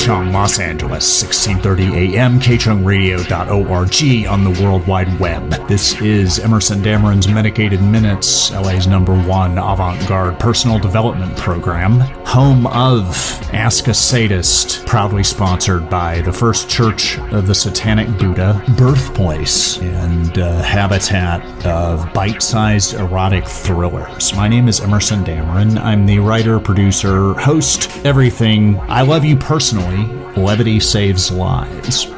Kchung, Los Angeles, 16:30 a.m., kchungradio.org on the World Wide Web. This is Emerson Dameron's Medicated Minutes, LA's #1 avant-garde personal development program, home of Ask a Sadist, proudly sponsored by the First Church of the Satanic Buddha, birthplace and habitat of bite-sized erotic thrillers. My name is Emerson Dameron. I'm the writer, producer, host, everything. I love you personally. Levity saves lives.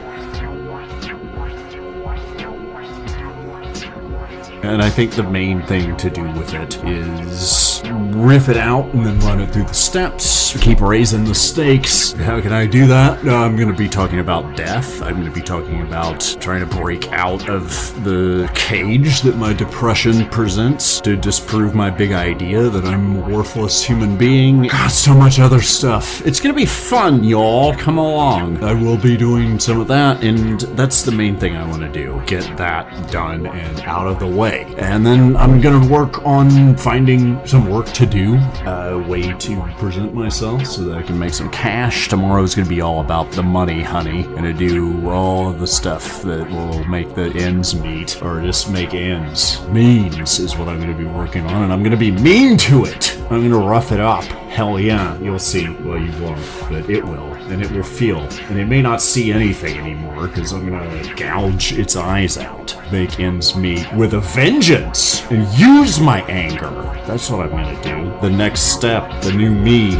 And I think the main thing to do with it is riff it out and then run it through the steps. Keep raising the stakes. How can I do that? I'm going to be talking about death. I'm going to be talking about trying to break out of the cage that my depression presents to disprove my big idea that I'm a worthless human being. God, so much other stuff. It's going to be fun, y'all. Come along. I will be doing some of that, and that's the main thing I want to do. Get that done and out of the way. And then I'm going to work on finding some work to do, a way to present myself so that I can make some cash. Tomorrow's going to be all about the money, honey. I'm going to do all the stuff that will make the ends meet, or just make ends. Means is what I'm going to be working on, and I'm going to be mean to it. I'm going to rough it up. Hell yeah, you'll see. Well, you won't, but it will, and it will feel. And it may not see anything anymore, because I'm going to gouge its eyes out. Make ends meet with a vengeance, and use my anger. That's what I'm going to do. The next step, the new me.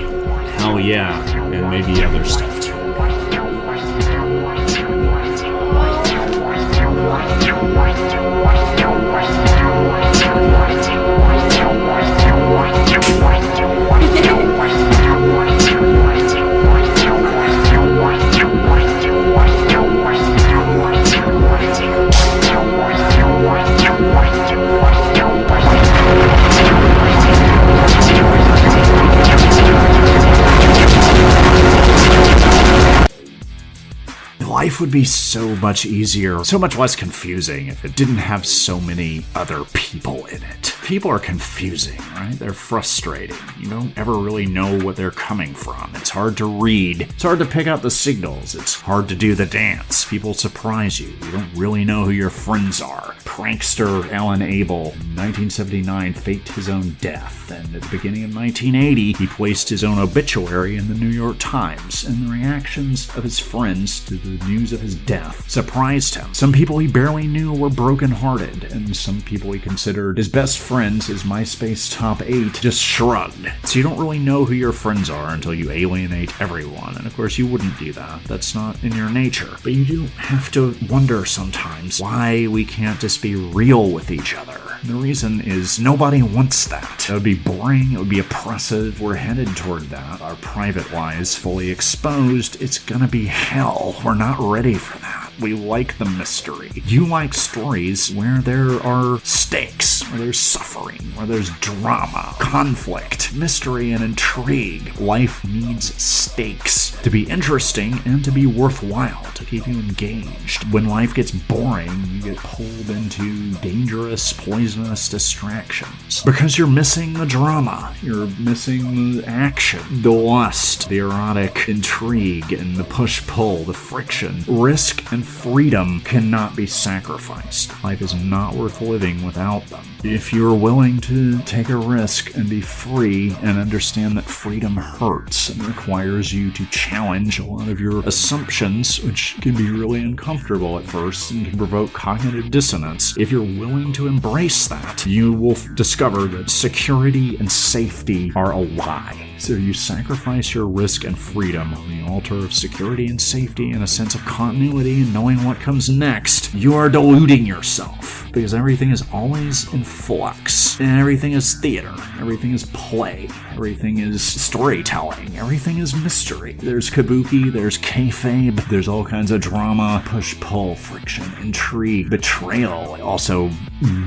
Hell yeah, and maybe other stuff too. Life would be so much easier, so much less confusing if it didn't have so many other people in it. People are confusing, right? They're frustrating. You don't ever really know what they're coming from. It's hard to read. It's hard to pick out the signals. It's hard to do the dance. People surprise you. You don't really know who your friends are. Prankster Alan Abel, in 1979, faked his own death, and at the beginning of 1980, he placed his own obituary in the New York Times, and the reactions of his friends to the news of his death surprised him. Some people he barely knew were brokenhearted, and some people he considered his best friends, his MySpace top 8, just shrugged. So you don't really know who your friends are until you alienate everyone, and of course you wouldn't do that. That's not in your nature. But you do have to wonder sometimes why we can't just be real with each other. The reason is nobody wants that. That would be boring, it would be oppressive, we're headed toward that. Our private lives fully exposed, it's gonna be hell. We're not ready for that. We like the mystery. You like stories where there are stakes, where there's suffering, where there's drama, conflict, mystery, and intrigue. Life needs stakes to be interesting and to be worthwhile, to keep you engaged. When life gets boring, you get pulled into dangerous, poisonous distractions. Because you're missing the drama, you're missing the action, the lust, the erotic intrigue, and the push-pull, the friction. Risk and freedom cannot be sacrificed. Life is not worth living without them. If you're willing to take a risk and be free and understand that freedom hurts and requires you to challenge a lot of your assumptions, which can be really uncomfortable at first and can provoke cognitive dissonance, if you're willing to embrace that, you will discover that security and safety are a lie. So you sacrifice your risk and freedom on the altar of security and safety and a sense of continuity and knowing what comes next. You are deluding yourself, because everything is always in flux, and everything is theater, everything is play, everything is storytelling, everything is mystery. There's kabuki, there's kayfabe, there's all kinds of drama, push-pull, friction, intrigue, betrayal, also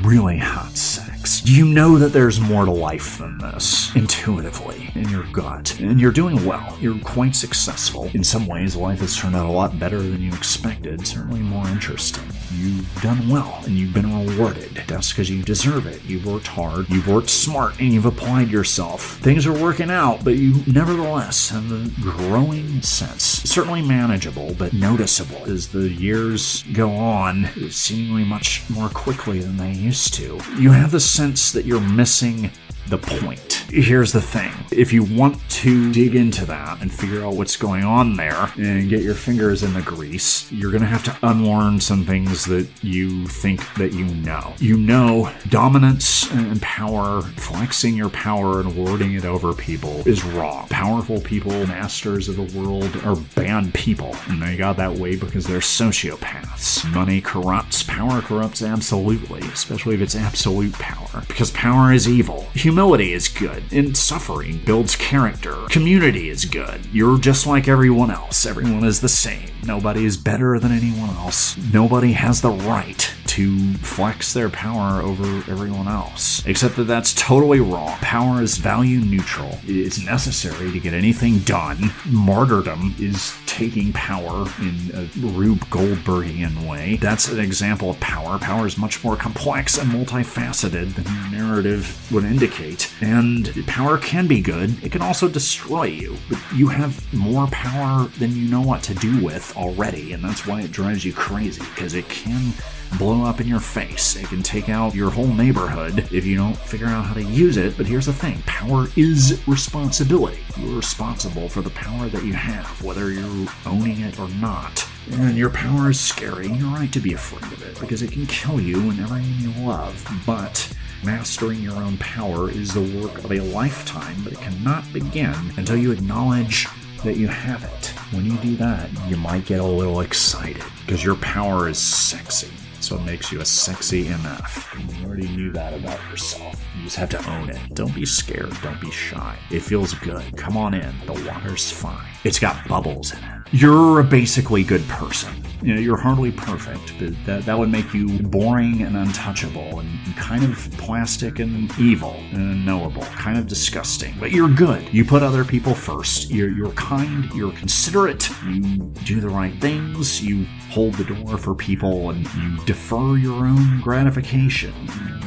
really hot sex. You know that there's more to life than this, intuitively, in your gut, and you're doing well. You're quite successful. In some ways, life has turned out a lot better than you expected, certainly more interesting. you've done well and you've been rewarded. That's because you deserve it. You've worked hard, you've worked smart, and you've applied yourself. Things are working out, but you nevertheless have a growing sense. Certainly manageable, but noticeable as the years go on, seemingly much more quickly than they used to. You have the sense that you're missing the point. Here's the thing. If you want to dig into that and figure out what's going on there and get your fingers in the grease, you're going to have to unlearn some things that you think that you know. You know dominance and power, flexing your power and lording it over people is wrong. Powerful people, masters of the world, are bad people, and they got that way because they're sociopaths. Money corrupts. Power corrupts absolutely, especially if it's absolute power, because power is evil. Humility is good, and suffering builds character. Community is good. You're just like everyone else. Everyone is the same. Nobody is better than anyone else. Nobody has the right to flex their power over everyone else. Except that that's totally wrong. Power is value neutral. It's necessary to get anything done. Martyrdom is taking power in a Rube Goldbergian way. That's an example of power. Power is much more complex and multifaceted than your narrative would indicate. And power can be good. It can also destroy you. But you have more power than you know what to do with already, and that's why it drives you crazy, because it can blow up in your face. It can take out your whole neighborhood if you don't figure out how to use it. But here's the thing. Power is responsibility. You're responsible for the power that you have, whether you're owning it or not. And your power is scary. You're right to be afraid of it, because it can kill you and everything you love. But mastering your own power is the work of a lifetime, but it cannot begin until you acknowledge that you have it. When you do that, you might get a little excited, because your power is sexy. So it makes you a sexy MF. You already knew that about yourself. You just have to own it. Don't be scared. Don't be shy. It feels good. Come on in. The water's fine. It's got bubbles in it. You're a basically good person. You know, you're hardly perfect, but that would make you boring and untouchable and kind of plastic and evil and unknowable, kind of disgusting. But you're good. You put other people first. You're kind. You're considerate. You do the right things. You hold the door for people, and you defer your own gratification.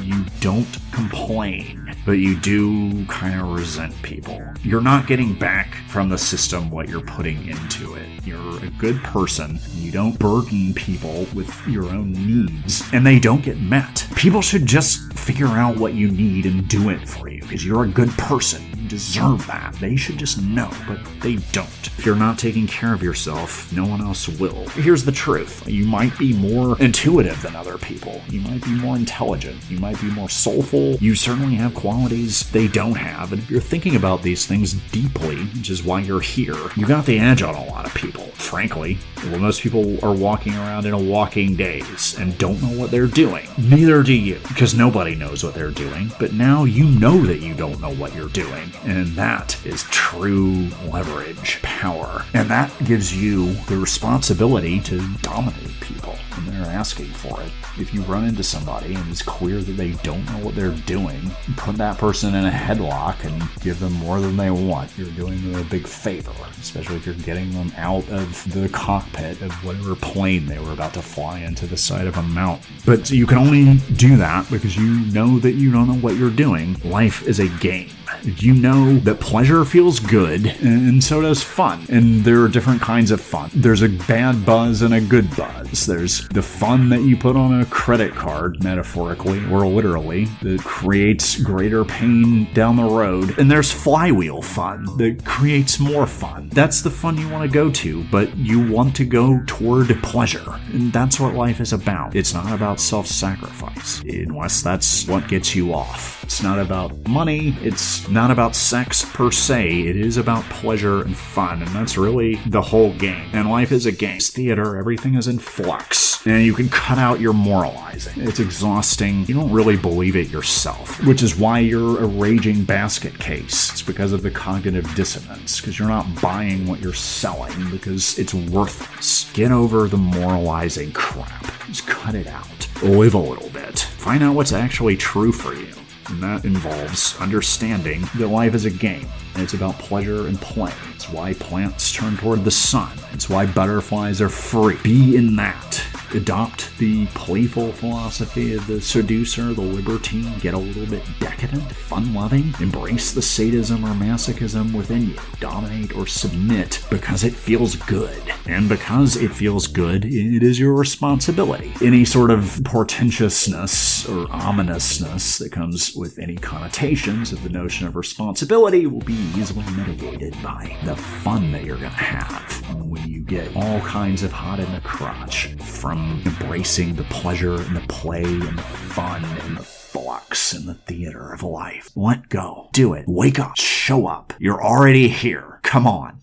You don't complain, but you do kind of resent people. You're not getting back from the system what you're putting into it. You're a good person. You don't burden people with your own needs, and they don't get met. People should just figure out what you need and do it for you, because you're a good person. You deserve that. They should just know, but they don't. If you're not taking care of yourself, no one else will. Here's the truth. You might be more intuitive than other people. You might be more intelligent. You might be more soulful. You certainly have qualities they don't have. And if you're thinking about these things deeply, which is why you're here, you got the edge on a lot of people. Frankly, well, most people are walking around in a walking daze and don't know what they're doing. Neither do you, because nobody knows what they're doing. But now you know that you don't know what you're doing. And that is true leverage, power. And that gives you the responsibility to dominate people when they're asking for it. If you run into somebody and it's clear that they don't know what they're doing, put that person in a headlock and give them more than they want. You're doing them a big favor, especially if you're getting them out of the cockpit of whatever plane they were about to fly into the side of a mountain. But you can only do that because you know that you don't know what you're doing. Life is a game. You know that pleasure feels good, and so does fun. And there are different kinds of fun. There's a bad buzz and a good buzz. There's the fun that you put on a credit card, metaphorically or literally, that creates greater pain down the road. And there's flywheel fun that creates more fun. That's the fun you want to go to, but you want to go toward pleasure. And that's what life is about. It's not about self-sacrifice, unless that's what gets you off. It's not about money. It's not about sex per se. It is about pleasure and fun, and that's really the whole game. And life is a game. It's theater. Everything is in flux, and you can cut out your moralizing. It's exhausting. You don't really believe it yourself, which is why you're a raging basket case. It's because of the cognitive dissonance, because you're not buying what you're selling because it's worthless. Get over the moralizing crap. Just cut it out. Live a little bit. Find out what's actually true for you. And that involves understanding that life is a game, and it's about pleasure and play. It's why plants turn toward the sun. It's why butterflies are free. Be in that. adopt the playful philosophy of the seducer, the libertine, get a little bit decadent, fun-loving, embrace the sadism or masochism within you, dominate or submit because it feels good. And because it feels good, it is your responsibility. Any sort of portentousness or ominousness that comes with any connotations of the notion of responsibility will be easily mitigated by the fun that you're going to have when you get all kinds of hot in the crotch from embracing the pleasure and the play and the fun and the flux and the theater of life. Let go. Do it. Wake up. Show up. You're already here. Come on.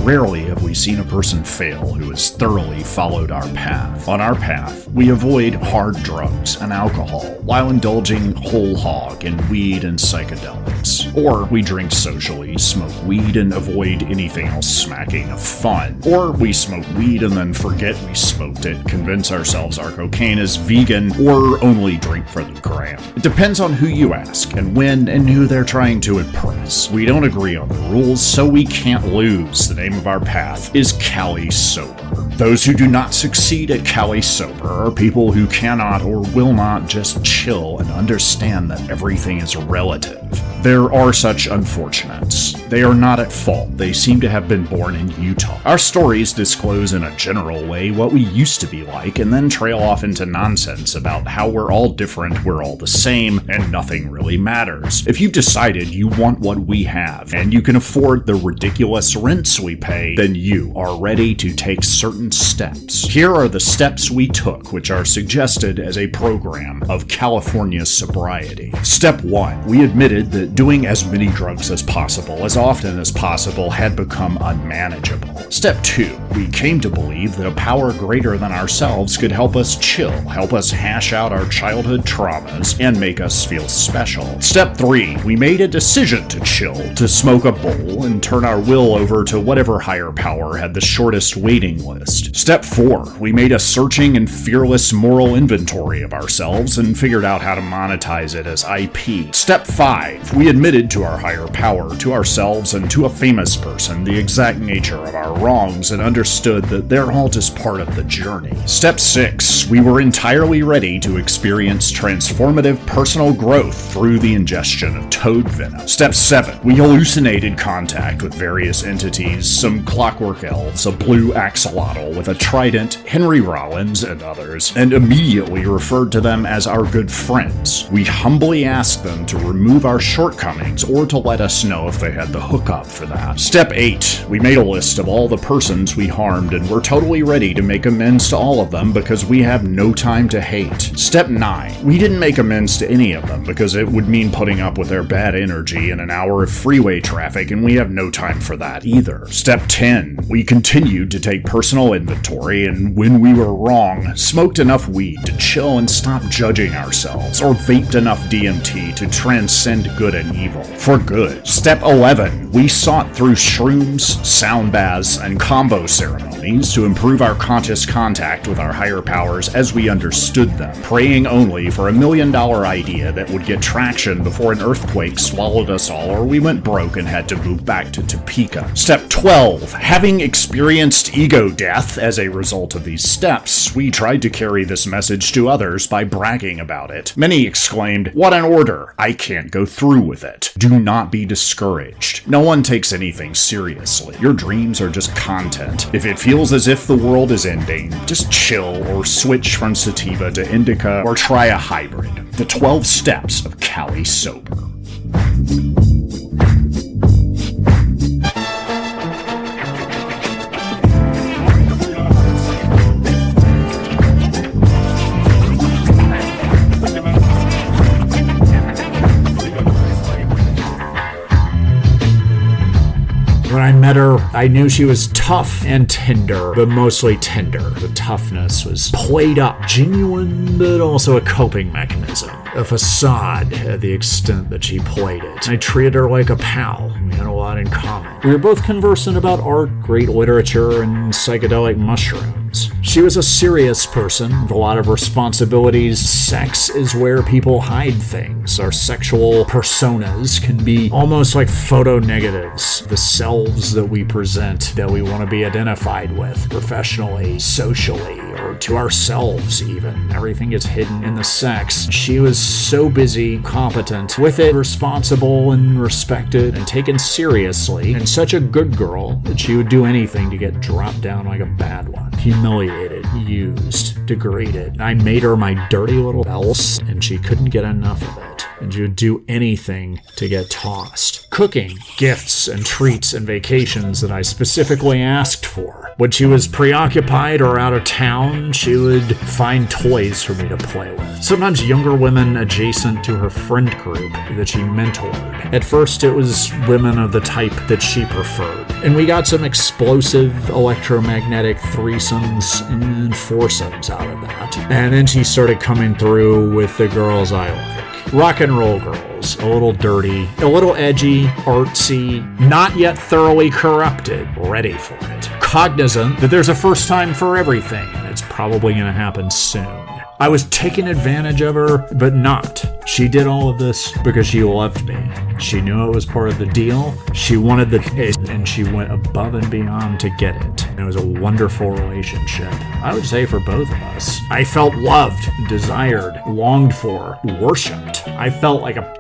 Rarely have we seen a person fail who has thoroughly followed our path. On our path, we avoid hard drugs and alcohol while indulging whole hog in weed and psychedelics. Or we drink socially, smoke weed, and avoid anything else smacking of fun. Or we smoke weed and then forget we smoked it, convince ourselves our cocaine is vegan, or only drink for the gram. It depends on who you ask, and when, and who they're trying to impress. We don't agree on the rules, so we can't lose. The name of our path is Cali Sober. Those who do not succeed at Cali Sober are people who cannot or will not just chill and understand that everything is relative. There are such unfortunates. They are not at fault. They seem to have been born in Utah. Our stories disclose in a general way what we used to be like and then trail off into nonsense about how we're all different, we're all the same, and nothing really matters. If you've decided you want what we have and you can afford the ridiculous rents we pay, then you are ready to take certain steps. Here are the steps we took, which are suggested as a program of California sobriety. Step 1. We admitted that doing as many drugs as possible, as often as possible, had become unmanageable. Step 2. We came to believe that a power greater than ourselves could help us chill, help us hash out our childhood traumas, and make us feel special. Step 3. We made a decision to chill, to smoke a bowl, and turn our will over to whatever higher power had the shortest waiting list. Step 4. We made a searching and fearless moral inventory of ourselves and figured out how to monetize it as IP. Step 5. We admitted to our higher power, to ourselves, and to a famous person the exact nature of our wrongs and understood that they're all just part of the journey. Step 6. We were entirely ready to experience transformative personal growth through the ingestion of toad venom. Step 7. We hallucinated contact with various entities, some clockwork elves, a blue axolotl with a trident, Henry Rollins, and others, and immediately referred to them as our good friends. We humbly asked them to remove our shortcomings or to let us know if they had the hookup for that. Step 8. We made a list of all the persons we harmed and we're totally ready to make amends to all of them because we have no time to hate. Step 9. We didn't make amends to any of them because it would mean putting up with their bad energy and an hour of freeway traffic, and we have no time for that either. Step 10. We continued to take personal inventory, and when we were wrong, smoked enough weed to chill and stop judging ourselves, or vaped enough DMT to transcend good and evil. For good. Step 11. We sought through shrooms, sound baths, and combo ceremonies to improve our conscious contact with our higher powers as we understood them, praying only for $1 million idea that would get traction before an earthquake swallowed us all or we went broke and had to move back to Topeka. Step 12. Having experienced ego death as a result of these steps, we tried to carry this message to others by bragging about it. Many exclaimed, "What an order! I can't go through with it." Do not be discouraged. No one takes anything seriously. Your dreams are just content. If it feels as if the world is ending, just chill or switch from sativa to indica or try a hybrid. The 12 steps of Cali Sober. When I met her, I knew she was tough and tender, but mostly tender. The toughness was played up, genuine, but also a coping mechanism. A facade at the extent that she played it. I treated her like a pal. We had a lot in common. We were both conversant about art, great literature, and psychedelic mushrooms. She was a serious person with a lot of responsibilities. Sex is where people hide things. Our sexual personas can be almost like photo negatives, the selves that we present that we want to be identified with professionally, socially, or to ourselves even. Everything gets hidden in the sex. She was so busy, competent with it, responsible and respected and taken seriously, and such a good girl that she would do anything to get dropped down like a bad one. Humiliated, used, degraded. I made her my dirty little else, and she couldn't get enough of it. And she would do anything to get tossed. Cooking, gifts, and treats and vacations that I specifically asked for. When she was preoccupied or out of town, she would find toys for me to play with. Sometimes younger women adjacent to her friend group that she mentored. At first, it was women of the type that she preferred. And we got some explosive electromagnetic threesomes and foursomes out of that. And then she started coming through with the girls I like. Rock and roll girls, a little dirty, a little edgy, artsy, not yet thoroughly corrupted, ready for it. Cognizant that there's a first time for everything, and it's probably going to happen soon. I was taking advantage of her, but not. She did all of this because she loved me. She knew it was part of the deal. She wanted the taste, and she went above and beyond to get it. And it was a wonderful relationship. I would say for both of us. I felt loved, desired, longed for, worshipped. I felt like a...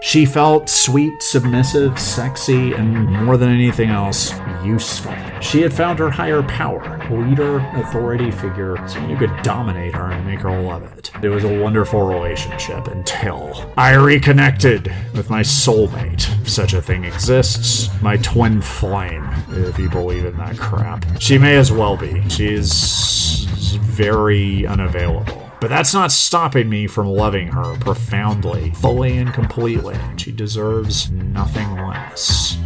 She felt sweet, submissive, sexy, and more than anything else, useful. She had found her higher power, leader, authority figure, someone who could dominate her and make her love it. It was a wonderful relationship until I reconnected with my soulmate. If such a thing exists. My twin flame, if you believe in that crap. She may as well be. She is very unavailable. But that's not stopping me from loving her profoundly, fully and completely. She deserves nothing less.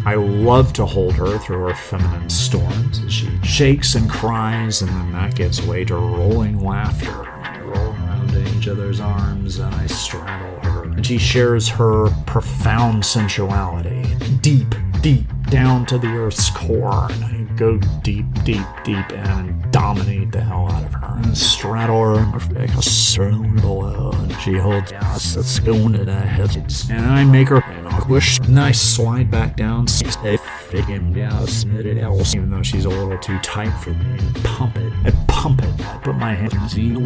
I love to hold her through her feminine storms as she shakes and cries, and then that gives way to rolling laughter. We roll around in each other's arms, and I straddle her. And she shares her profound sensuality, deep, deep down to the earth's core. And I go deep, deep, deep in and dominate the hell out of her. And straddle her like a stone below. And she holds us a stone in her hips. And I make her anguish. And I slide back down. Even though she's a little too tight for me. And pump it. I pump it. I put my hands in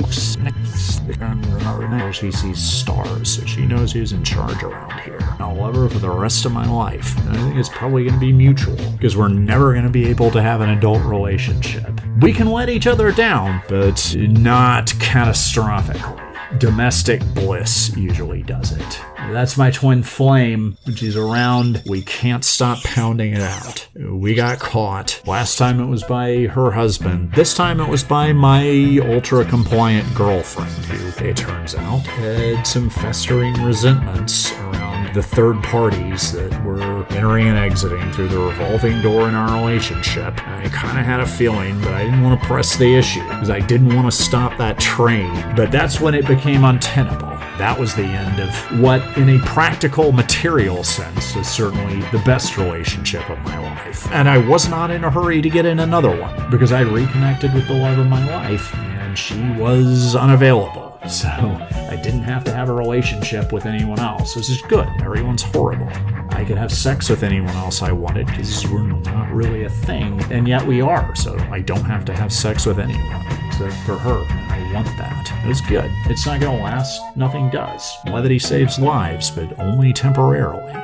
her. She sees stars. So she knows who's in charge around here. I'll love her for the rest of my life. And I think it's probably going to be mutual. Because we're never going to be able to have an adult relationship. We can let each other down, but not catastrophically. Domestic bliss usually does it. That's my twin flame. When she's around, we can't stop pounding it out. We got caught. Last time it was by her husband. This time it was by my ultra-compliant girlfriend, who, it turns out, had some festering resentments around the third parties that were entering and exiting through the revolving door in our relationship. I kind of had a feeling, but I didn't want to press the issue because I didn't want to stop that train. But that's when it became untenable. That was the end of what, in a practical, material sense, is certainly the best relationship of my life. And I was not in a hurry to get in another one because I reconnected with the love of my life, and she was unavailable. So I didn't have to have a relationship with anyone else. This is good. Everyone's horrible. I could have sex with anyone else I wanted because we're not really a thing, and yet we are. So I don't have to have sex with anyone except for her. I want that. It's good. It's not going to last. Nothing does. Levity saves lives, but only temporarily.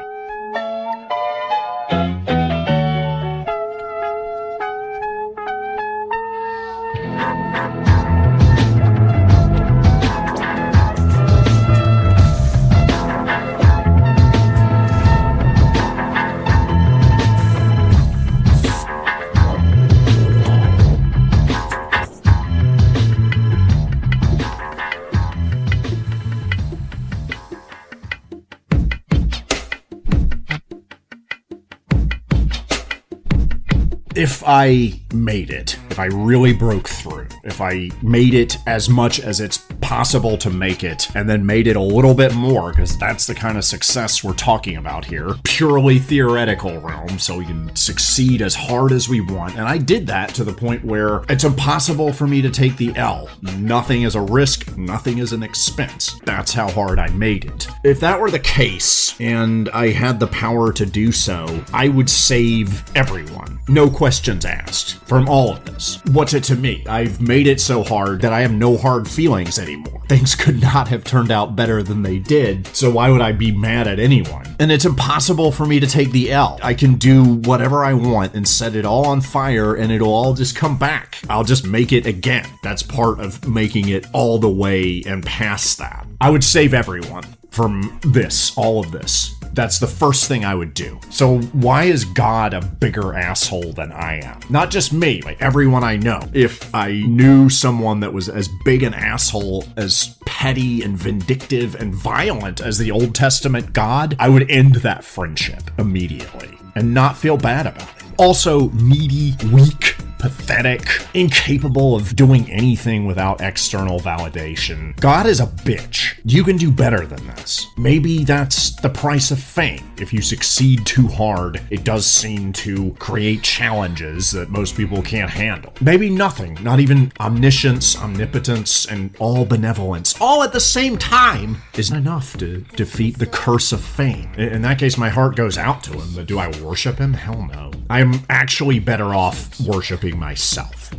if I made it, if I really broke through, if I made it as much as it's possible to make it, and then made it a little bit more, because that's the kind of success we're talking about here, purely theoretical realm, so we can succeed as hard as we want. And I did that to the point where it's impossible for me to take the L. Nothing is a risk, nothing is an expense. That's how hard I made it. If that were the case, and I had the power to do so, I would save everyone. No questions asked from all of this. What's it to me? I've made it so hard that I have no hard feelings anymore. Things could not have turned out better than they did, so why would I be mad at anyone? And it's impossible for me to take the L. I can do whatever I want and set it all on fire and it'll all just come back. I'll just make it again. That's part of making it all the way and past that. I would save everyone from this, all of this. That's the first thing I would do. So why is God a bigger asshole than I am? Not just me, like everyone I know. If I knew someone that was as big an asshole, as petty and vindictive and violent as the Old Testament God, I would end that friendship immediately and not feel bad about it. Also, needy, weak, pathetic, incapable of doing anything without external validation. God is a bitch. You can do better than this. Maybe that's the price of fame. If you succeed too hard, it does seem to create challenges that most people can't handle. Maybe nothing, not even omniscience, omnipotence, and all benevolence, all at the same time, isn't enough to defeat the curse of fame. In that case, my heart goes out to him, but do I worship him? Hell no. I'm actually better off worshiping myself.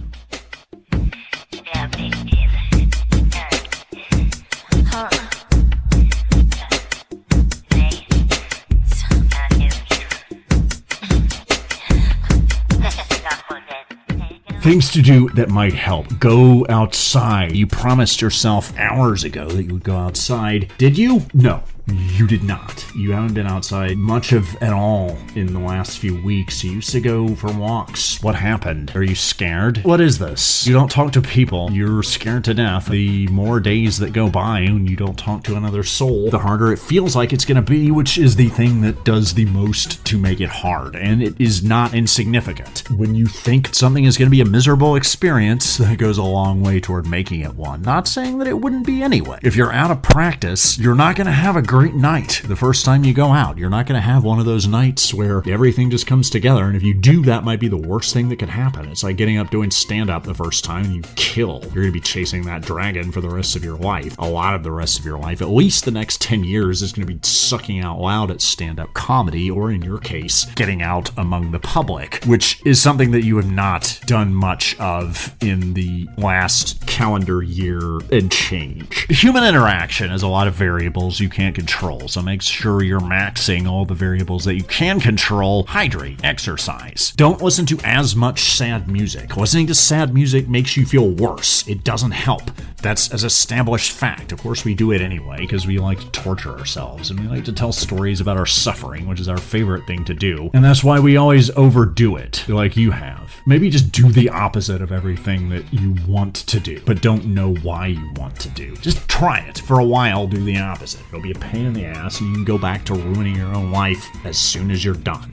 Things to do that might help. Go outside. You promised yourself hours ago that you would go outside. Did you? No. You did not. You haven't been outside much of at all in the last few weeks. You used to go for walks. What happened? Are you scared? What is this? You don't talk to people. You're scared to death. The more days that go by and you don't talk to another soul, the harder it feels like it's going to be, which is the thing that does the most to make it hard. And it is not insignificant. When you think something is going to be a miserable experience, that goes a long way toward making it one. Not saying that it wouldn't be anyway. If you're out of practice, you're not going to have a great night the first time you go out. You're not going to have one of those nights where everything just comes together, and if you do, that might be the worst thing that could happen. It's like getting up doing stand-up the first time and you kill. You're going to be chasing that dragon for the rest of your life. A lot of the rest of your life. At least the next 10 years is going to be sucking out loud at stand-up comedy, or in your case, getting out among the public, which is something that you have not done much of in the last calendar year and change. Human interaction has a lot of variables you can't control, so make sure you're maxing all the variables that you can control. Hydrate, exercise. Don't listen to as much sad music. Listening to sad music makes you feel worse. It doesn't help. That's as established fact. Of course we do it anyway, because we like to torture ourselves, and we like to tell stories about our suffering, which is our favorite thing to do. And that's why we always overdo it, like you have. Maybe just do the opposite of everything that you want to do, but don't know why you want to do. Just try it. For a while, do the opposite. It'll be a pain in the ass, and you can go back to ruining your own life as soon as you're done.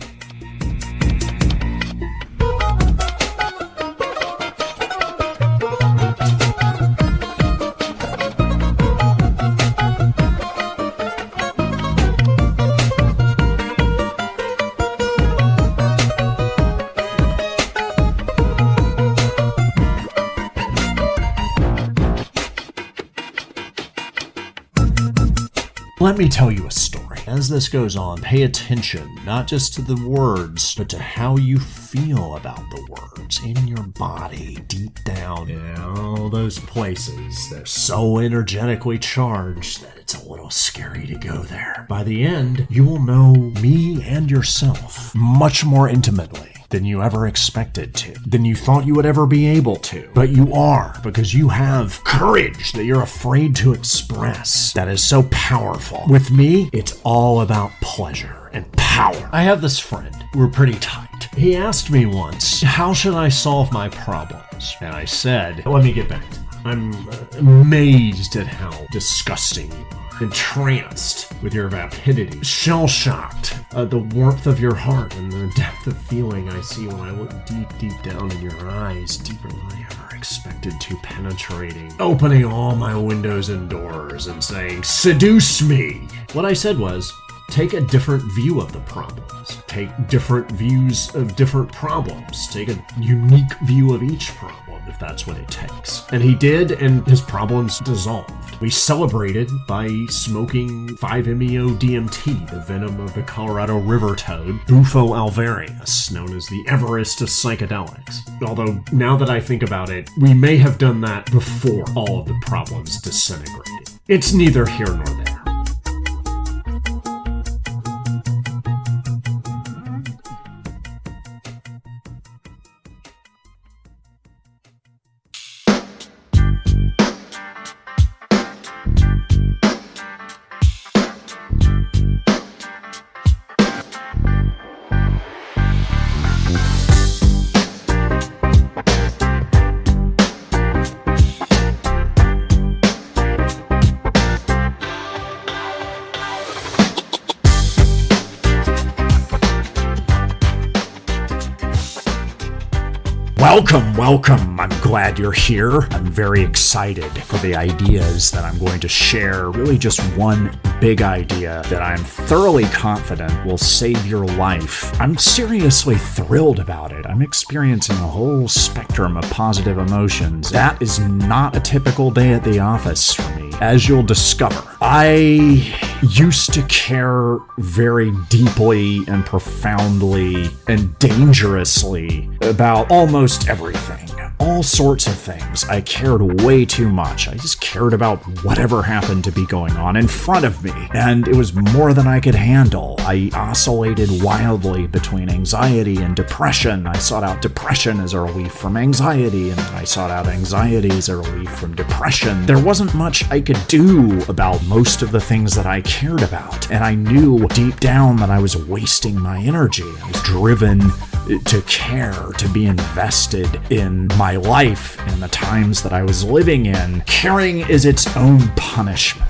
Let me tell you a story. As this goes on, pay attention, not just to the words, but to how you feel about the words in your body, deep down in all those places that are so energetically charged that it's a little scary to go there. By the end, you will know me and yourself much more intimately than you ever expected to, than you thought you would ever be able to. But you are, because you have courage that you're afraid to express. That is so powerful. With me, it's all about pleasure and power. I have this friend. We're pretty tight. He asked me once, how should I solve my problems? And I said, let me get back to that. I'm amazed at how disgusting you are. entranced with your vapidity, shell-shocked at the warmth of your heart and the depth of feeling I see when I look deep down in your eyes, deeper than I ever expected to, penetrating, opening all my windows and doors and saying, "Seduce me!" What I said was, take a different view of the problems. Take different views of different problems. Take a unique view of each problem, if that's what it takes. And he did, and his problems dissolved. We celebrated by smoking 5-MeO-DMT, the venom of the Colorado river toad, Bufo alvarius, known as the Everest of psychedelics. Although, now that I think about it, we may have done that before all of the problems disintegrated. It's neither here nor there. Welcome. I'm glad you're here. I'm very excited for the ideas that I'm going to share. Really just one big idea that I'm thoroughly confident will save your life. I'm seriously thrilled about it. I'm experiencing a whole spectrum of positive emotions. That is not a typical day at the office for me, as you'll discover. I used to care very deeply and profoundly and dangerously about almost everything. All sorts of things. I cared way too much. I just cared about whatever happened to be going on in front of me. And it was more than I could handle. I oscillated wildly between anxiety and depression. I sought out depression as a relief from anxiety, and then I sought out anxiety as a relief from depression. There wasn't much I could do about most of the things that I cared about. And I knew deep down that I was wasting my energy. I was driven to care, to be invested in my life and the times that I was living in. Caring is its own punishment.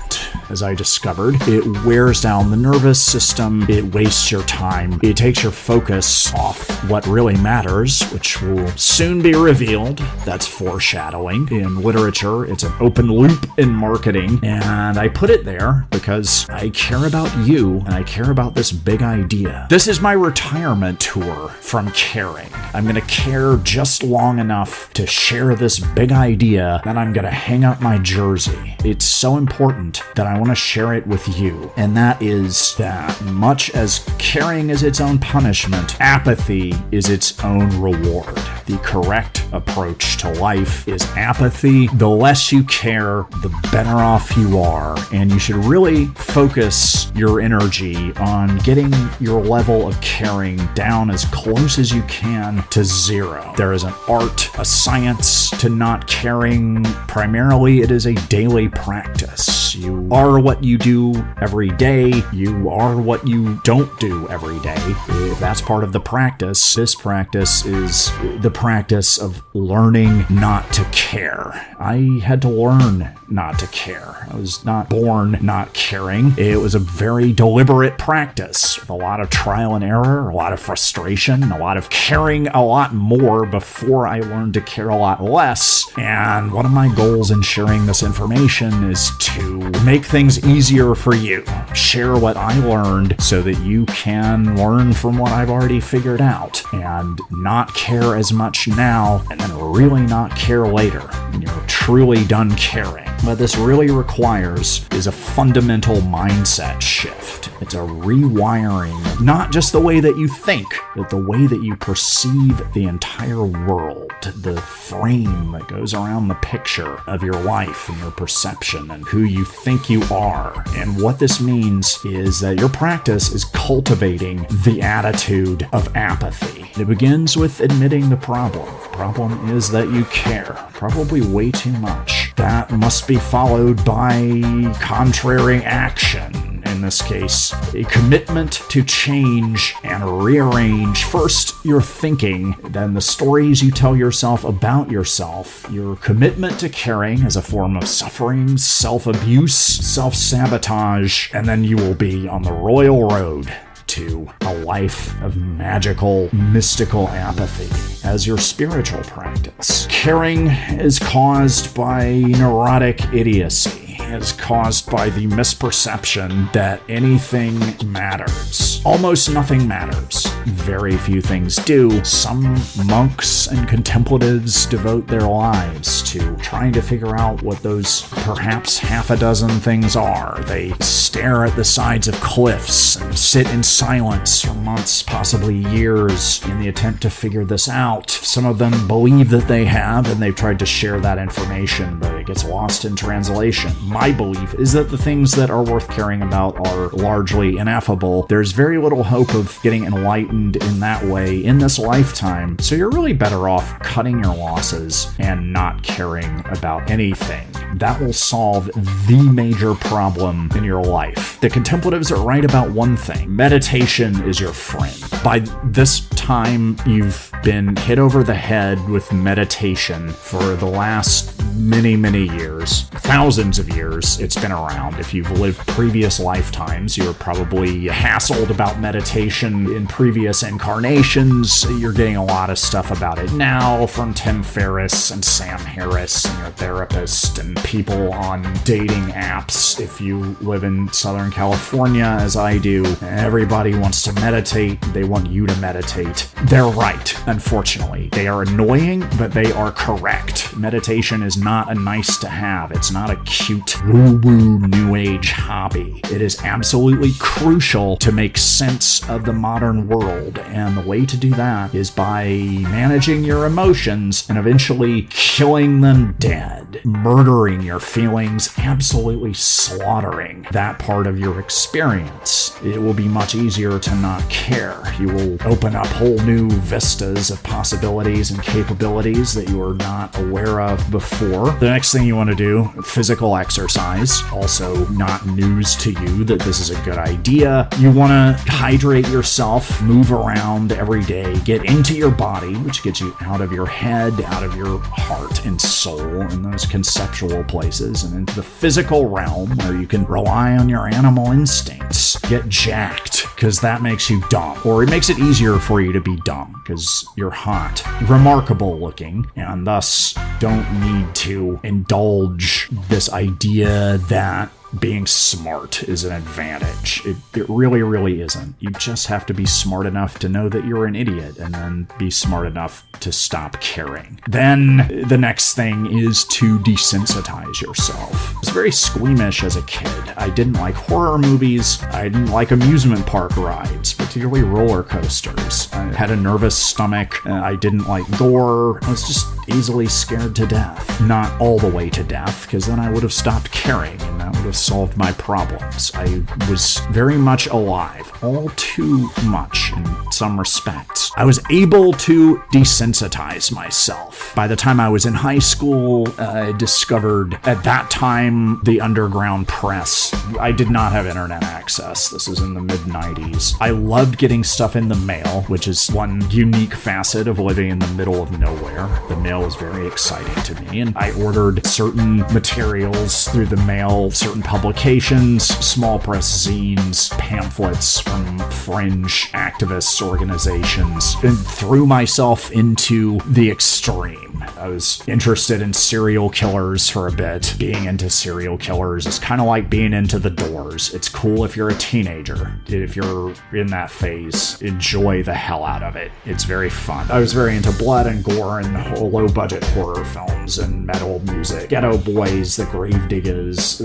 As I discovered, it wears down the nervous system, it wastes your time, it takes your focus off what really matters, which will soon be revealed. That's foreshadowing. In literature, it's an open loop in marketing, and I put it there because I care about you, and I care about this big idea. This is my retirement tour from caring. I'm going to care just long enough to share this big idea, then I'm going to hang up my jersey. It's so important that I want to share it with you, and that is that much as caring is its own punishment, apathy is its own reward. The correct approach to life is apathy. The less you care, the better off you are, and you should really focus your energy on getting your level of caring down as close as you can to zero. There is an art, a science to not caring. Primarily, it is a daily practice. You are what you do every day. You are what you don't do every day. If that's part of the practice, this practice is the practice of learning not to care. I had to learn not to care. I was not born not caring. It was a very deliberate practice with a lot of trial and error, a lot of frustration, a lot of caring a lot more before I learned to care a lot less. And one of my goals in sharing this information is to make things easier for you. Share what I learned so that you can learn from what I've already figured out and not care as much now and then really not care later when you're truly done caring. What this really requires is a fundamental mindset shift. It's a rewiring, not just the way that you think, but the way that you perceive the entire world, the frame that goes around the picture of your life and your perception and who you think you are. And what this means is that your practice is cultivating the attitude of apathy. It begins with admitting the problem. The problem is that you care, probably way too much. That must be followed by contrary action. And in this case, a commitment to change and rearrange first your thinking, then the stories you tell yourself about yourself, your commitment to caring as a form of suffering, self-abuse, self-sabotage, and then you will be on the royal road to a life of magical, mystical apathy as your spiritual practice. Caring is caused by neurotic idiocy. Is caused by the misperception that anything matters. Almost nothing matters. Very few things do. Some monks and contemplatives devote their lives to trying to figure out what those perhaps half a dozen things are. They stare at the sides of cliffs and sit in silence for months, possibly years, in the attempt to figure this out. Some of them believe that they have, and they've tried to share that information, but it gets lost in translation. My belief is that the things that are worth caring about are largely ineffable. There's very little hope of getting enlightened in that way in this lifetime, so you're really better off cutting your losses and not caring about anything. That will solve the major problem in your life. The contemplatives are right about one thing. Meditation is your friend. By this time, you've been hit over the head with meditation for the last many years, thousands of years it's been around. If you've lived previous lifetimes, you're probably hassled about meditation in previous incarnations. You're getting a lot of stuff about it now from Tim Ferriss and Sam Harris and your therapist and people on dating apps. If you live in Southern California, as I do, everybody wants to meditate. They want you to meditate. They're right, unfortunately. They are annoying, but they are correct. Meditation is not a nice to have. It's not a cute woo-woo new age hobby. It is absolutely crucial to make sense of the modern world, and the way to do that is by managing your emotions and eventually killing them dead, murdering your feelings, absolutely slaughtering that part of your experience. It will be much easier to not care. You will open up whole new vistas of possibilities and capabilities that you were not aware of before. The next thing you want to do, physical exercise. Also not news to you that this is a good idea. You want to hydrate yourself, move around every day, get into your body, which gets you out of your head, out of your heart and soul and those conceptual places, and into the physical realm where you can rely on your animal instincts. Get jacked, because that makes you dumb. Or it makes it easier for you to be dumb, because you're hot, remarkable looking, and thus don't need to indulge this idea that being smart is an advantage. It really isn't. You just have to be smart enough to know that you're an idiot, and then be smart enough to stop caring. Then the next thing is to desensitize yourself. I was very squeamish as a kid. I didn't like horror movies. I didn't like amusement park rides, particularly roller coasters. I had a nervous stomach. I didn't like gore. I was just easily scared to death. Not all the way to death, because then I would have stopped caring, and that would have solved my problems. I was very much alive, all too much in some respects. I was able to desensitize myself. By the time I was in high school, I discovered at that time the underground press. I did not have internet access. This was in the mid-90s. I loved getting stuff in the mail, which is one unique facet of living in the middle of nowhere. The mail was very exciting to me, and I ordered certain materials through the mail, certain publications, small press zines, pamphlets from fringe activist organizations, and threw myself into the extreme. I was interested in serial killers for a bit. Being into serial killers is kind of like being into The Doors. It's cool if you're a teenager. If you're in that phase, enjoy the hell out of it. It's very fun. I was very into blood and gore and low-budget horror films and metal music. Ghetto Boys, The Gravediggers,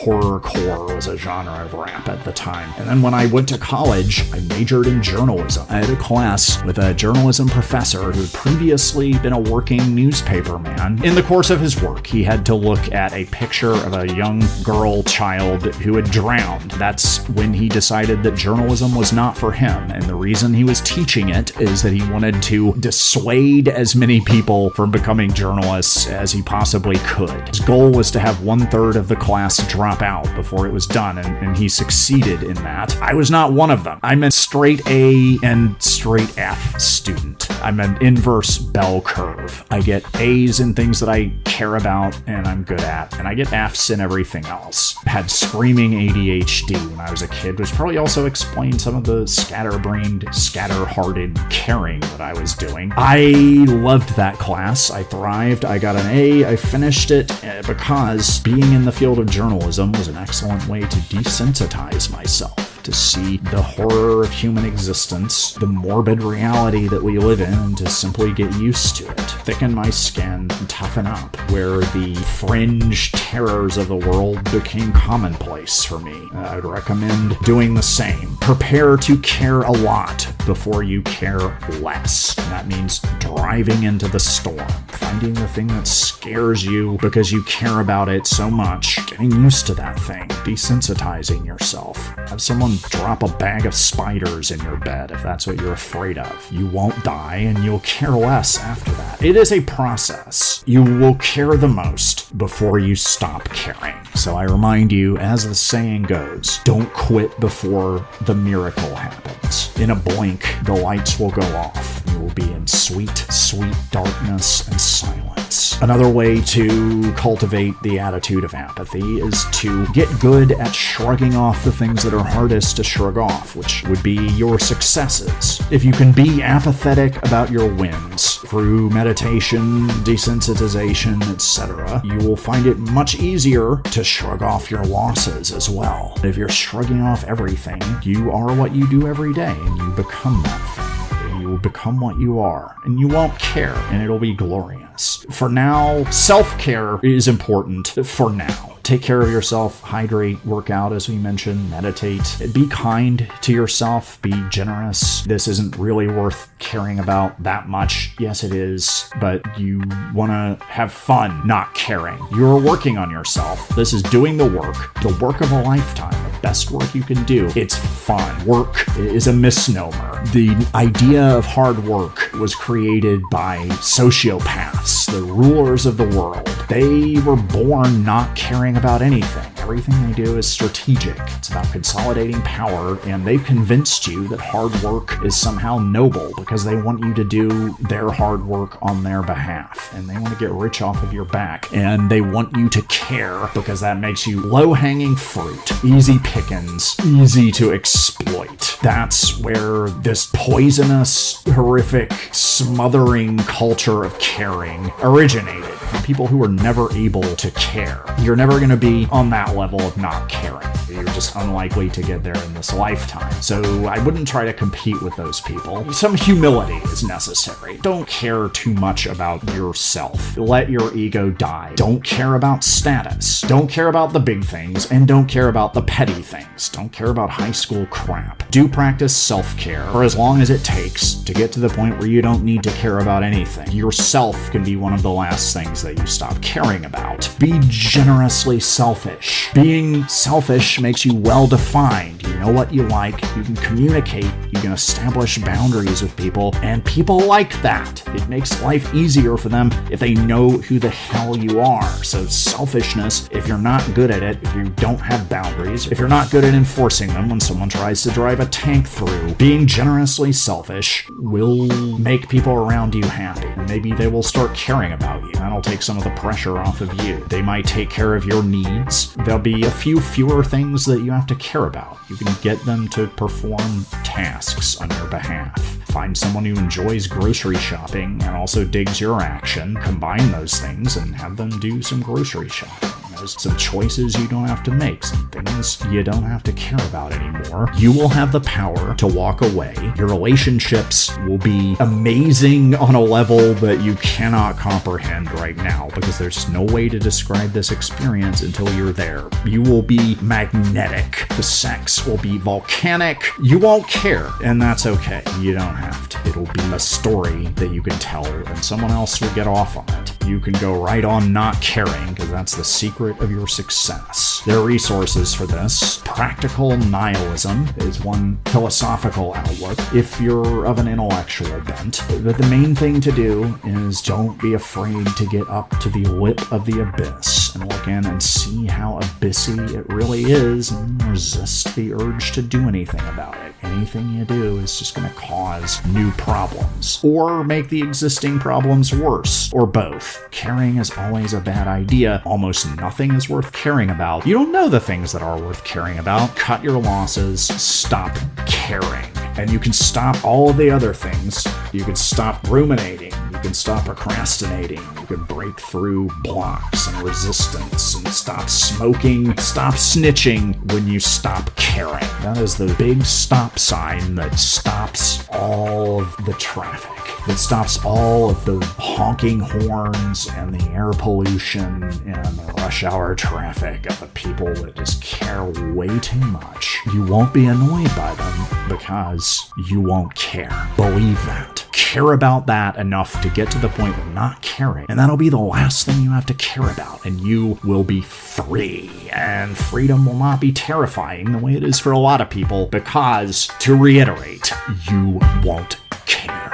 horrorcore was a genre of rap at the time. And then when I went to college, I majored in journalism. I had a class with a journalism professor who had previously been a working newspaper man. In the course of his work, he had to look at a picture of a young girl child who had drowned. That's when he decided that journalism was not for him, and the reason he was teaching it is that he wanted to dissuade as many people from becoming journalists close as he possibly could. His goal was to have 1/3 of the class drop out before it was done, and he succeeded in that. I was not one of them. I'm a straight A and straight F student. I'm an inverse bell curve. I get A's in things that I care about and I'm good at, and I get F's in everything else. Had screaming ADHD when I was a kid, which probably also explained some of the scatterbrained, scatter-hearted caring that I was doing. I loved that class. I thrived. I got an A. I finished it because being in the field of journalism was an excellent way to desensitize myself, to see the horror of human existence, the morbid reality that we live in, and to simply get used to it, thicken my skin, and toughen up, where the fringe terrors of the world became commonplace for me. I would recommend doing the same. Prepare to care a lot before you care less. And that means driving into the storm, finding the thing that scares you because you care about it so much, getting used to that thing, desensitizing yourself. Have someone drop a bag of spiders in your bed if that's what you're afraid of. You won't die and you'll care less after that. It is a process. You will care the most before you stop caring. So I remind you, as the saying goes, don't quit before the miracle happens. In a blink, the lights will go off. You will be in sweet, sweet darkness and silence. Another way to cultivate the attitude of apathy is to get good at shrugging off the things that are hardest to shrug off, which would be your successes. If you can be apathetic about your wins through meditation, desensitization, etc., you will find it much easier to shrug off your losses as well. If you're shrugging off everything, you are what you do every day, and you become that thing. You will become what you are, and you won't care, and it'll be glorious. For now, self-care is important for now. Take care of yourself, hydrate, work out, as we mentioned, meditate. Be kind to yourself, be generous. This isn't really worth caring about that much. Yes, it is, but you want to have fun not caring. You're working on yourself. This is doing the work of a lifetime, the best work you can do. It's fun. Work is a misnomer. The idea of hard work was created by sociopaths, the rulers of the world. They were born not caring about anything. Everything they do is strategic. It's about consolidating power, and they've convinced you that hard work is somehow noble because they want you to do their hard work on their behalf, and they want to get rich off of your back, and they want you to care because that makes you low-hanging fruit, easy pickings, easy to exploit. That's where this poisonous, horrific, smothering culture of caring originated, from people who were never able to care. You're never going to be on that level of not caring. You're just unlikely to get there in this lifetime. So I wouldn't try to compete with those people. Some humility is necessary. Don't care too much about yourself. Let your ego die. Don't care about status. Don't care about the big things, and don't care about the petty things. Don't care about high school crap. Do practice self-care for as long as it takes to get to the point where you don't need to care about anything. Yourself can be one of the last things that you stop caring about. Be generously selfish. Being selfish makes you well-defined. You know what you like, you can communicate, you can establish boundaries with people, and people like that. It makes life easier for them if they know who the hell you are. So selfishness, if you're not good at it, if you don't have boundaries, if you're not good at enforcing them when someone tries to drive a tank through, being generously selfish will make people around you happy, and maybe they will start caring about you. That'll take some of the pressure off of you. They might take care of your needs. There'll be a few fewer things that you have to care about. You can get them to perform tasks on your behalf. Find someone who enjoys grocery shopping and also digs your action. Combine those things and have them do some grocery shopping. There's some choices you don't have to make, some things you don't have to care about anymore. You will have the power to walk away. Your relationships will be amazing on a level that you cannot comprehend right now, because there's no way to describe this experience until you're there. You will be magnetic. The sex will be volcanic. You won't care, and that's okay. You don't have to. It'll be a story that you can tell, and someone else will get off on it. You can go right on not caring, because that's the secret secret of your success. There are resources for this. Practical nihilism is one philosophical outlook if you're of an intellectual bent. But the main thing to do is don't be afraid to get up to the lip of the abyss and look in and see how abyssy it really is and resist the urge to do anything about it. Anything you do is just going to cause new problems or make the existing problems worse, or both. Caring is always a bad idea. Almost nothing is worth caring about. You don't know the things that are worth caring about. Cut your losses. Stop caring. And you can stop all of the other things. You can stop ruminating. You can stop procrastinating. You can break through blocks and resistance and stop smoking. Stop snitching when you stop caring. That is the big stop sign that stops all of the traffic. That stops all of the honking horns and the air pollution and the rush hour traffic of the people that just care way too much. You won't be annoyed by them because you won't care. Believe that. Care about that enough to get to the point of not caring, and that'll be the last thing you have to care about, and you will be free. And freedom will not be terrifying the way it is for a lot of people because, to reiterate, you won't care.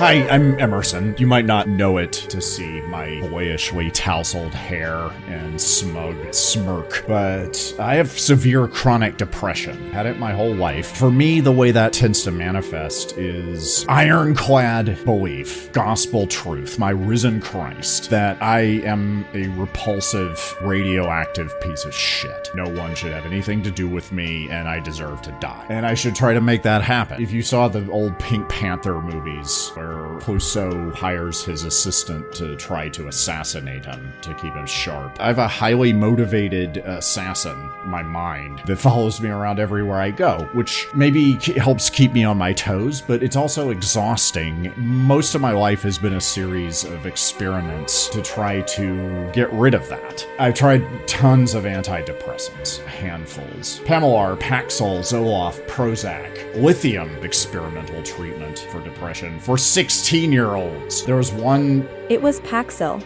Hi, I'm Emerson. You might not know it to see my boyishly tousled hair and smug smirk, but I have severe chronic depression. Had it my whole life. For me, the way that tends to manifest is ironclad belief, gospel truth, my risen Christ, that I am a repulsive, radioactive piece of shit. No one should have anything to do with me, and I deserve to die. And I should try to make that happen. If you saw the old Pink Panther movies, where Clouseau hires his assistant to try to assassinate him to keep him sharp. I have a highly motivated assassin, my mind, that follows me around everywhere I go, which maybe helps keep me on my toes, but it's also exhausting. Most of my life has been a series of experiments to try to get rid of that. I've tried tons of antidepressants, handfuls. Pamelar, Paxil, Zoloft, Prozac, lithium experimental treatment for depression for 16-year-olds. There was one... It was Paxil.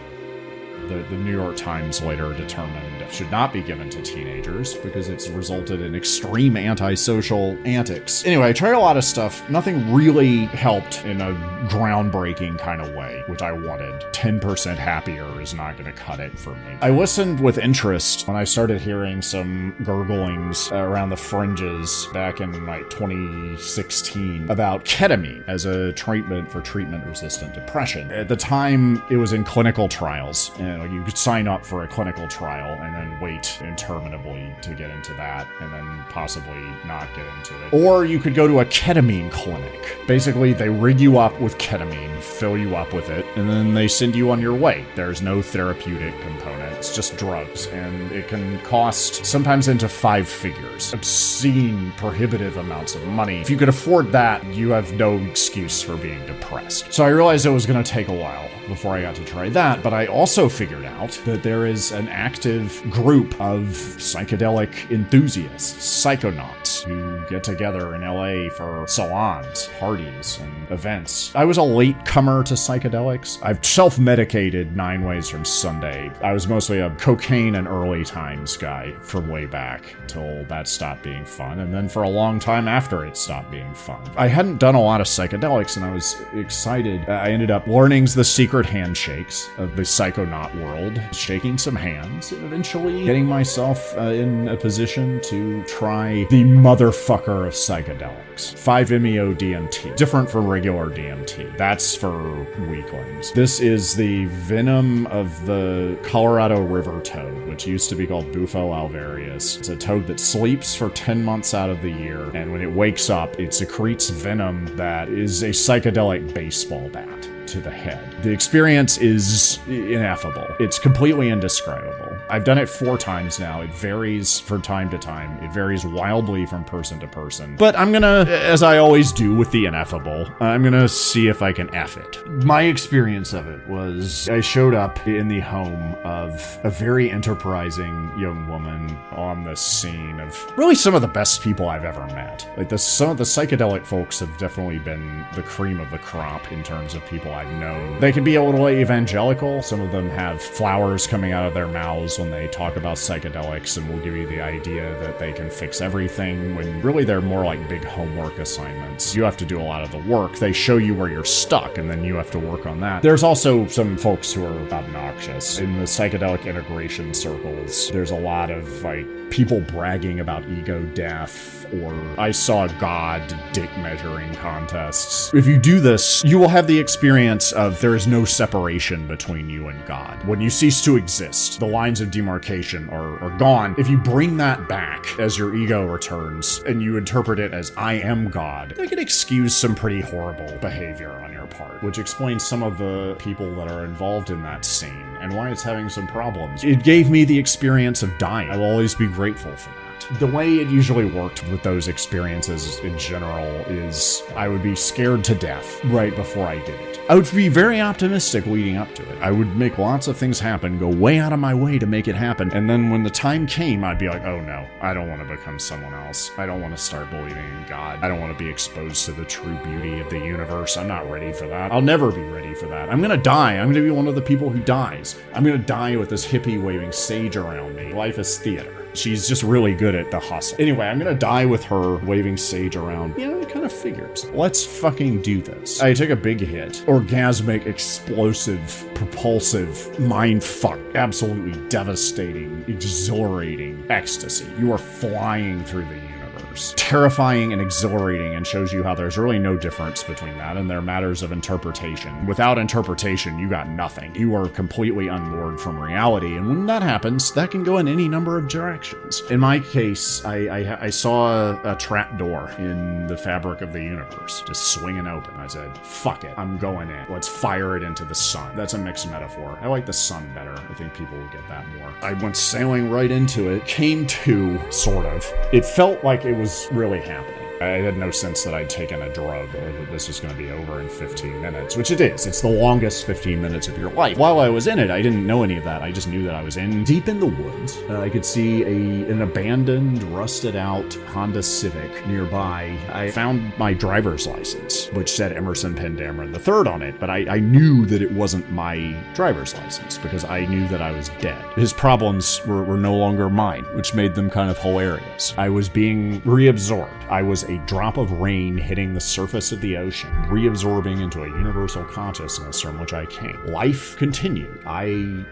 The New York Times later determined it should not be given to teenagers because it's resulted in extreme antisocial antics. Anyway, I tried a lot of stuff. Nothing really helped in a groundbreaking kind of way, which I wanted. 10% happier is not going to cut it for me. I listened with interest when I started hearing some gurglings around the fringes back in like 2016 about ketamine as a treatment for treatment-resistant depression. At the time, it was in clinical trials, and you could sign up for a clinical trial and then wait interminably to get into that, and then possibly not get into it. Or you could go to a ketamine clinic. Basically, they rig you up with ketamine, fill you up with it, and then they send you on your way. There's no therapeutic component. It's just drugs, and it can cost sometimes into 5 figures. Obscene, prohibitive amounts of money. If you could afford that, you have no excuse for being depressed. So I realized it was going to take a while before I got to try that, but I also figured out that there is an active group of psychedelic enthusiasts, psychonauts, who get together in LA for salons, parties, and events. I was a latecomer to psychedelics. I've self-medicated 9 Ways from Sunday. I was mostly a cocaine and early times guy from way back till that stopped being fun, and then for a long time after it stopped being fun. I hadn't done a lot of psychedelics, and I was excited. I ended up learning the secret handshakes of the psychonaut world, shaking some hands, and eventually getting myself in a position to try the motherfucker of psychedelics. 5-MeO-DMT. Different from regular DMT. That's for weaklings. This is the venom of the Colorado River toad, which used to be called Bufo alvarius. It's a toad that sleeps for 10 months out of the year, and when it wakes up, it secretes venom that is a psychedelic baseball bat to the head. The experience is ineffable. It's completely indescribable. I've done it 4 times now. It varies from time to time. It varies wildly from person to person. But I'm gonna, as I always do with the ineffable, I'm gonna see if I can F it. My experience of it was I showed up in the home of a very enterprising young woman on the scene of really some of the best people I've ever met. Like some of the psychedelic folks have definitely been the cream of the crop in terms of people I've known. They can be a little evangelical. Some of them have flowers coming out of their mouths when they talk about psychedelics and will give you the idea that they can fix everything when really they're more like big homework assignments. You have to do a lot of the work. They show you where you're stuck and then you have to work on that. There's also some folks who are obnoxious. In the psychedelic integration circles, there's a lot of like people bragging about ego death, or I saw God dick measuring contests. If you do this, you will have the experience of there is no separation between you and God. When you cease to exist, the lines of demarcation are gone. If you bring that back as your ego returns and you interpret it as I am God, that can excuse some pretty horrible behavior on your part, which explains some of the people that are involved in that scene and why it's having some problems. It gave me the experience of dying. I will always be grateful for that. The way it usually worked with those experiences in general is I would be scared to death right before I did it. I would be very optimistic leading up to it. I would make lots of things happen, go way out of my way to make it happen, and then when the time came, I'd be like, oh no, I don't want to become someone else. I don't want to start believing in God. I don't want to be exposed to the true beauty of the universe. I'm not ready for that. I'll never be ready for that. I'm gonna die. I'm gonna be one of the people who dies. I'm gonna die with this hippie waving sage around me. Life is theater. She's just really good at the hustle. Anyway, I'm gonna die with her waving sage around. You know, it kind of figures. Let's fucking do this. I took a big hit. Orgasmic, explosive, propulsive, mindfuck, absolutely devastating, exhilarating ecstasy. You are flying through the universe. Terrifying and exhilarating, and shows you how there's really no difference between that and they're matters of interpretation. Without interpretation, you got nothing. You are completely unmoored from reality, and when that happens, that can go in any number of directions. In my case, I saw a trap door in the fabric of the universe just swinging open. I said, fuck it, I'm going in. Let's fire it into the sun. That's a mixed metaphor. I like the sun better. I think people will get that more. I went sailing right into it, came to, sort of. It felt like it was really happening. I had no sense that I'd taken a drug or that this was going to be over in 15 minutes, which it is. It's the longest 15 minutes of your life. While I was in it, I didn't know any of that. I just knew that I was in deep in the woods. I could see an abandoned, rusted out Honda Civic nearby. I found my driver's license, which said Emerson Penn Dameron III on it, but I knew that it wasn't my driver's license because I knew that I was dead. His problems were no longer mine, which made them kind of hilarious. I was being reabsorbed. I was a drop of rain hitting the surface of the ocean, reabsorbing into a universal consciousness from which I came. Life continued. I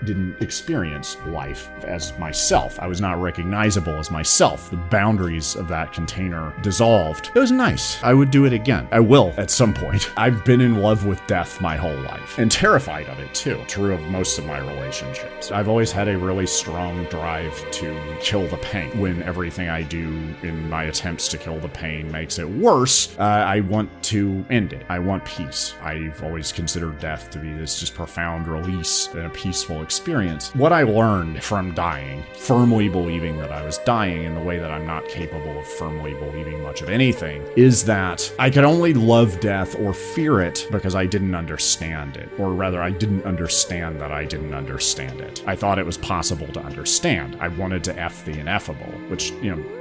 didn't experience life as myself. I was not recognizable as myself. The boundaries of that container dissolved. It was nice. I would do it again. I will at some point. I've been in love with death my whole life and terrified of it too. True of most of my relationships. I've always had a really strong drive to kill the pain when everything I do in my attempts to kill the pain dying makes it worse, I want to end it. I want peace. I've always considered death to be this just profound release and a peaceful experience. What I learned from dying, firmly believing that I was dying in the way that I'm not capable of firmly believing much of anything, is that I could only love death or fear it because I didn't understand it. Or rather, I didn't understand that I didn't understand it. I thought it was possible to understand. I wanted to F the ineffable, which,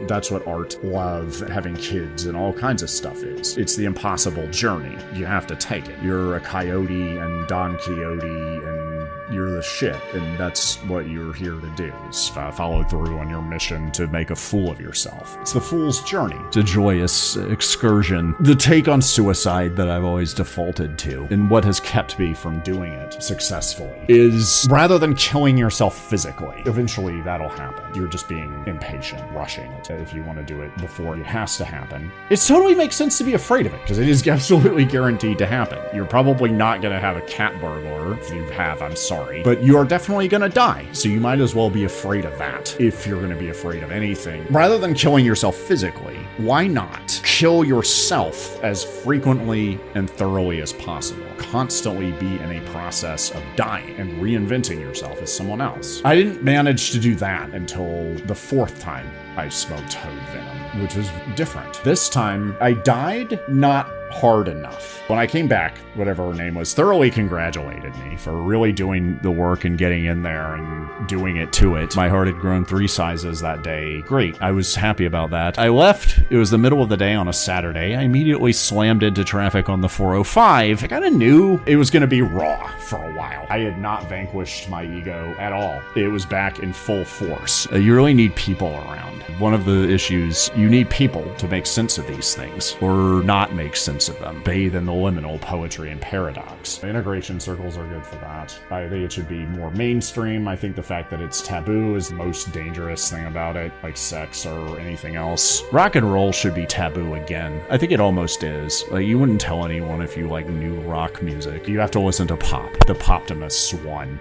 that's what art, love, having kids, and all kinds of stuff is. It's the impossible journey. You have to take it. You're a coyote and Don Quixote and you're the shit, and that's what you're here to do, is follow through on your mission to make a fool of yourself. It's the fool's journey. It's a joyous excursion. The take on suicide that I've always defaulted to, and what has kept me from doing it successfully, is rather than killing yourself physically, eventually that'll happen. You're just being impatient, rushing it. If you want to do it before it has to happen, it totally makes sense to be afraid of it, because it is absolutely guaranteed to happen. You're probably not going to have a cat burglar. If you have, I'm sorry. But you are definitely going to die, so you might as well be afraid of that if you're going to be afraid of anything. Rather than killing yourself physically, why not kill yourself as frequently and thoroughly as possible? Constantly be in a process of dying and reinventing yourself as someone else. I didn't manage to do that until the fourth time I smoked toad venom, which was different. This time, I died not hard enough. When I came back, whatever her name was, thoroughly congratulated me for really doing the work and getting in there and doing it to it. My heart had grown 3 sizes that day. Great. I was happy about that. I left. It was the middle of the day on a Saturday. I immediately slammed into traffic on the 405. I kind of knew it was going to be raw for a while. I had not vanquished my ego at all. It was back in full force. You really need people around. One of the issues, you need people to make sense of these things, or not make sense of them. Bathe in the liminal poetry and paradox. Integration circles are good for that. I think it should be more mainstream. I think the fact that it's taboo is the most dangerous thing about it, like sex or anything else. Rock and roll should be taboo again. I think it almost is. Like, you wouldn't tell anyone if you like new rock music. You have to listen to pop. The Poptimists won.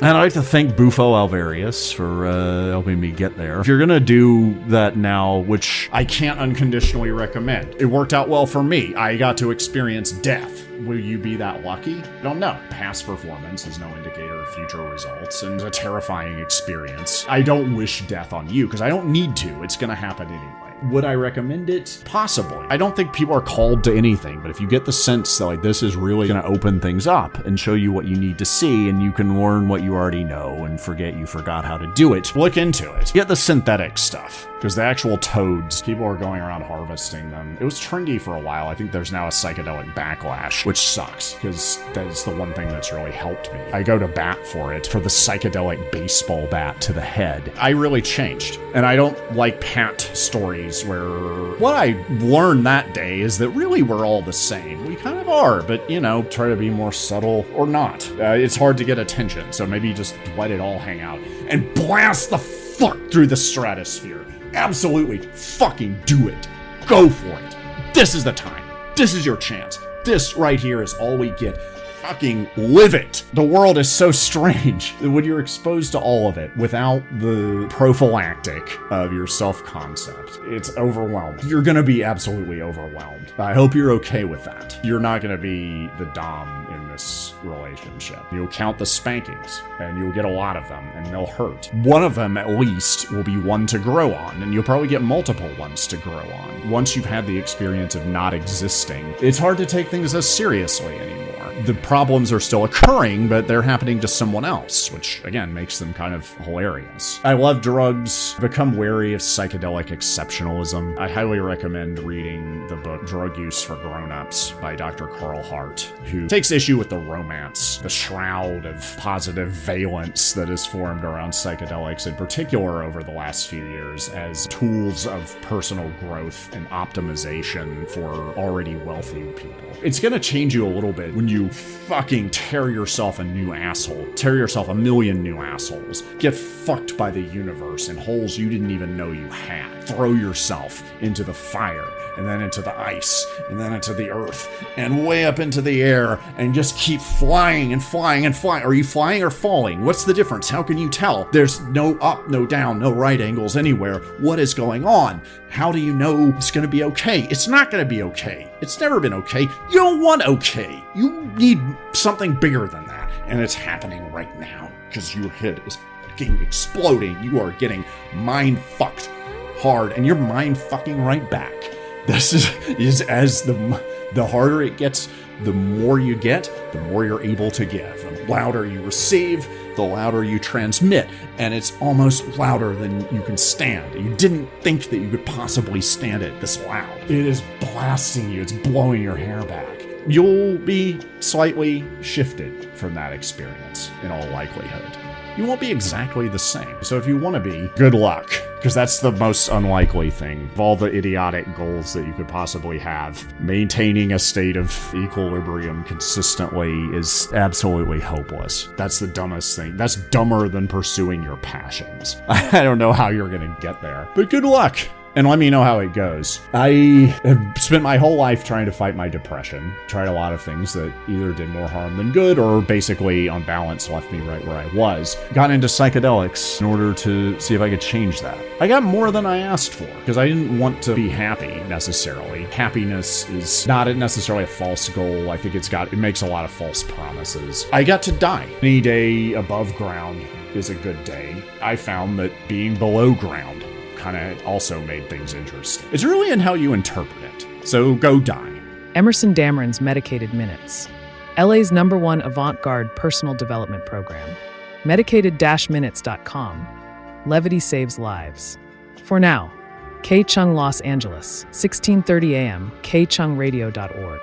And I'd like to thank Bufo Alvarius for helping me get there. If you're gonna do that now, which I can't unconditionally recommend, it worked out well for me. I got to experience death. Will you be that lucky? I don't know. Past performance is no indicator of future results, and it's a terrifying experience. I don't wish death on you, because I don't need to. It's gonna happen anyway. Would I recommend it? Possibly. I don't think people are called to anything, but if you get the sense that like this is really going to open things up and show you what you need to see, and you can learn what you already know and forget you forgot how to do it, look into it. Get the synthetic stuff, because the actual toads, people are going around harvesting them. It was trendy for a while. I think there's now a psychedelic backlash, which sucks, because that's the one thing that's really helped me. I go to bat for it, for the psychedelic baseball bat to the head. I really changed, and I don't like pat stories where what I learned that day is that really we're all the same. We kind of are, but try to be more subtle or not. It's hard to get attention, so maybe just let it all hang out and blast the fuck through the stratosphere. Absolutely fucking do it. Go for it. This is the time. This is your chance. This right here is all we get. Fucking live it. The world is so strange when you're exposed to all of it without the prophylactic of your self-concept. It's overwhelming. You're gonna be absolutely overwhelmed. I hope you're okay with that. You're not gonna be the dom in this relationship. You'll count the spankings, and you'll get a lot of them, and they'll hurt. One of them, at least, will be one to grow on, and you'll probably get multiple ones to grow on. Once you've had the experience of not existing, it's hard to take things as seriously anymore. The problems are still occurring, but they're happening to someone else, which, again, makes them kind of hilarious. I love drugs. Become wary of psychedelic exceptionalism. I highly recommend reading the book Drug Use for Grown-Ups by Dr. Carl Hart, who takes issue with the romance, the shroud of positive valence that is formed around psychedelics, in particular over the last few years, as tools of personal growth and optimization for already wealthy people. It's going to change you a little bit when you fucking tear yourself a new asshole. Tear yourself a million new assholes. Get fucked by the universe in holes you didn't even know you had. Throw yourself into the fire, and then into the ice, and then into the earth, and way up into the air, and just keep flying and flying and flying. Are you flying or falling? What's the difference? How can you tell? There's no up, no down, no right angles anywhere. What is going on? How do you know it's going to be okay? It's not going to be okay. It's never been okay. You don't want okay. You need something bigger than that. And it's happening right now because your head is fucking exploding. You are getting mind fucked hard, and you're mind fucking right back. This is as the harder it gets, the more you get, the more you're able to give. The louder you receive, the louder you transmit, and it's almost louder than you can stand. You didn't think that you could possibly stand it this loud. It is blasting you. It's blowing your hair back. You'll be slightly shifted from that experience in all likelihood. You won't be exactly the same. So if you want to be, good luck, because that's the most unlikely thing. Of all the idiotic goals that you could possibly have, maintaining a state of equilibrium consistently is absolutely hopeless. That's the dumbest thing. That's dumber than pursuing your passions. I don't know how you're going to get there, but good luck. And let me know how it goes. I have spent my whole life trying to fight my depression. Tried a lot of things that either did more harm than good, or basically, on balance, left me right where I was. Got into psychedelics in order to see if I could change that. I got more than I asked for, because I didn't want to be happy, necessarily. Happiness is not necessarily a false goal. I think it makes a lot of false promises. I got to die. Any day above ground is a good day. I found that being below ground kind of also made things interesting. It's really in how you interpret it. So go die. Emerson Dameron's Medicated Minutes, LA's #1 avant-garde personal development program. Medicated-minutes.com. Levity saves lives. For now, K Chung, Los Angeles, 16:30 a.m., kchungradio.org.